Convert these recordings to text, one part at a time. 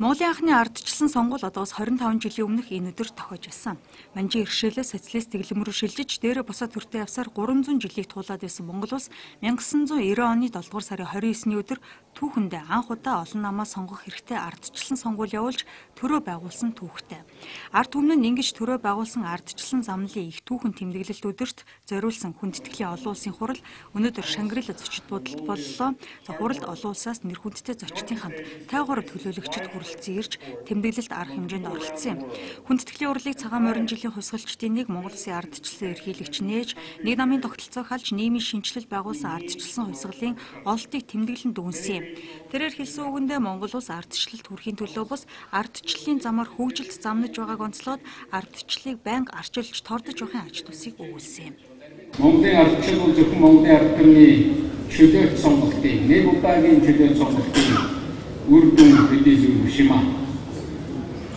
Монголын анхны ардчилсан сонгуул одоос 25 жилийн өмнөх энэ өдөр тохиож байсан. Манжин иршээлээс социалист дэглэм рүү шилжиж дээрээ босоод төртэй явсаар 300 жилийг туулаад байсан Монгол улс 1990 оны 7 дугаар сарын 29-ний өдөр түүхэндээ анх удаа олон намаа сонгох хэрэгтэй ардчилсан сонгуул явуулж төрөө байгуулсан түүхтэй. Ард түмэн нь ингэж төрөө байгуулсан ардчилсан замналын их түүхэн тэмдэглэлт өдөрт зориулсан хүндэтгэлийн олон улсын хурал өнөөдөр Шангрила зочид буудалд боллоо. Хуралд олон улсаас нэр хүндтэй зочдын хамт тайгаар төлөөлөгчд хүрэлцэн ирж тэмдэглэлт арга хэмжээнд оролцсон юм. Хүндэтгэлийн урлыг цагаан морин жилийн хувьсгалчдын нэг Монгол Улсын ардчилсан ерхийлэгч нээж нэг намын тогтолцоог халж нийгмийн шинжилэл байгуулсан ардчилсан хувьсгалын ололтыг тэмдэглэн дүгнсэн юм. Тэрээр хэлсэн үгэндээ Монгол Улс ардчлалт хүрэхийн төлөө бус ардчлалын замаар хөгжилд замнаж байгааг онцлоод ардчлалыг байнга арчилж тордож явахын ач тусыг өгүүлсэн юм. Монголын ардчлал бол зөвхөн Монголын ард түмний чөлөөт сонголтын нэг удаагийн чөлөөт сонголтын үр дүн хэдий зүйл биш юм аа.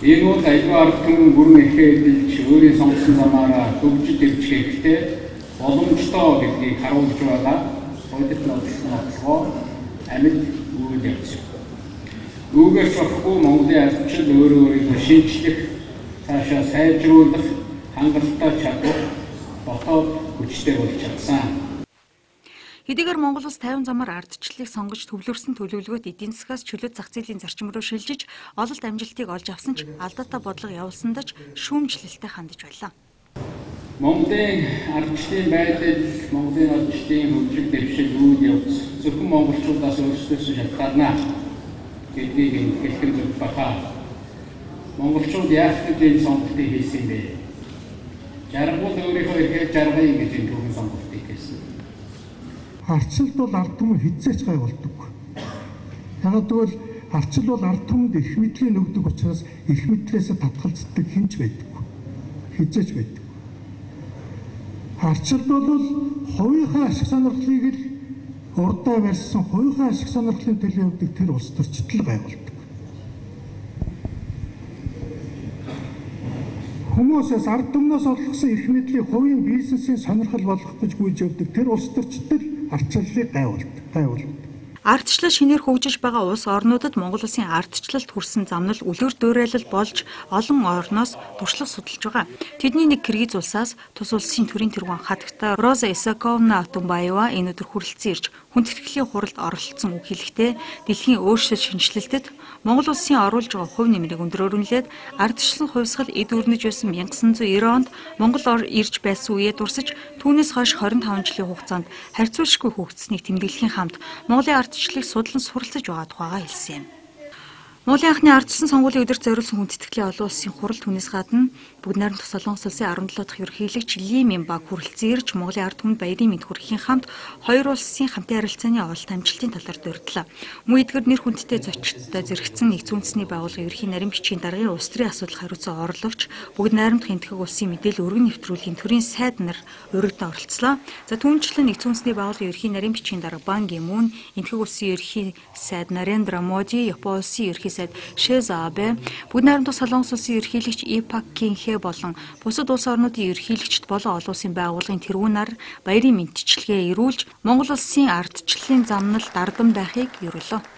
Энэ бол аюулгүй ард түмэн бүрэн эрхэлж өөрийн сонгосон замаараа хөгжиж дэвжихдээ боломжтой гэдгийг харуулж байгаа бодит нотлогоо амьд үйл явц. Үүгээр шохгүй Монголын ардчлал өөрийгөө шинжлэх, цаашаа сайжруулах хангалттай чадвар дотоод хүчтэй болж чадсан. Хэдийгээр Монгол улс 50 замаар ардчлалыг сонгож төвлөрсөн төлөвлөгөөт эдийн засгаас чөлөөт зах зээлийн зарчим руу шилжиж ололт амжилтыг олж авсан ч алдаатай бодлого явуулсандаж шүүмжлэлтэй хандж байлаа. Монголын ардчлалын байдал, Монголын ардчлалын хөгжил дэвшил үйл явц зөвхөн монголчуудаас өөрсдөөс шалтгаална гэдгийг хэлхэн зөв баха. Монголчууд яах гэж энэ сонголтыг хийсэн бэ? Жаргал өөрийнхөө эрхээ жаргая гэж энэ түүхэн сонголтыг хийсэн. Ардчлалт бол ард түмэн хизээч гай болдог. Ягаад гэвэл ардчлал бол ард түмэнд их мэдлэг өгдөг учраас их мэдлээсээ татгалздаг хинч байдаг. Хизээч байдаг. Ардчлал бол хувийнхаа ашиг сонирхлыг л урдаа барьсан хувийнхаа ашиг сонирхлын төлөө явдаг тэр улс төрчтөл байгуулдаг. Хүмүүсээс ард түмнээс олгосон их мэдлийг хувийн бизнесийн сонирхол болгох гэж гүйж явдаг тэр улс төрчтөл ардчлалыг гайвуулдаг. Ардчлал шинээр хөгжиж байгаа улс орнуудад Монгол улсын ардчлалт хүрсэн замнал үлгэр дуурайлал болж олон орноос туршлага судалж байгаа. Тэдний нэг Киргиз улсаас тус улсын төрийн тэргүүн хатагтай Роза Исааковна Атунбаева энэ өдөр хүрэлцэн ирж хүндэтгэлийн хуралд оролцсон үг хэлэхдээ дэлхийн өөрчлөлт шинжилэлтэд Монгол улсын оруулж байгаа хувь нэмрийг өндрөөрөнлээд ардчлал хувьсгал эд өрнөж байсан 1990 онд Монгол ирж байсан үеэ дурсаж түүнээс хойш 25 жилийн хугацаанд харьцуулшгүй хөгжсөнийг тэмдэглэхийн хамт Монголын ардчлалыг судлан суралцж байгаа тухайга хэлсэн юм. Монголын анхны ардчилсан сонгуулийн өдөрт зориулсан хүндэтгэлийн олон улсын хурал түүнээс гадна бүгд найрамдах Солонгос улсын 17 дахь ерөнхийлөгч Ли Минбаг хүрэлцэн ирж Монголын ард түмэнд баярын мэд хүрэхийн хамт хоёр улсын хамтын харилцааны ололт амжилтын талаар дурдлаа. Мөн эдгээр нэр хүндтэй зочдтой зэрэгцэн нэгдсэн үндэсний байгууллагын ерөнхий нарийн бичгийн даргын улс төрийн асуудал хариуцсан орлогч бүгд найрамдах энэтхэг улсын мэдээлэл өргөн нэвтрүүлгийн төрийн сайд нар урагдаа оролцлоо. За түүнчлэн нэгдсэн үндэсний байгууллагын ерөнхий нарийн бичгийн дарга Бан Ки Мун, энэтхэг улсын ерөнхий сайд Нарендра Моди, Японы улсын ерөнхий сайд Шизо Абе, бүгд найрамдах Солонгос улсын ерөнхийлөгч Ипак Кинхэ болон бусад улс орнуудын ерөнхийлөгчд болон олон улсын байгууллагын тэргүүн нар баярын мэдчилгээ ирүүлж Монгол улсын ардчлалын замнал дардан байхыг ерөөлөө.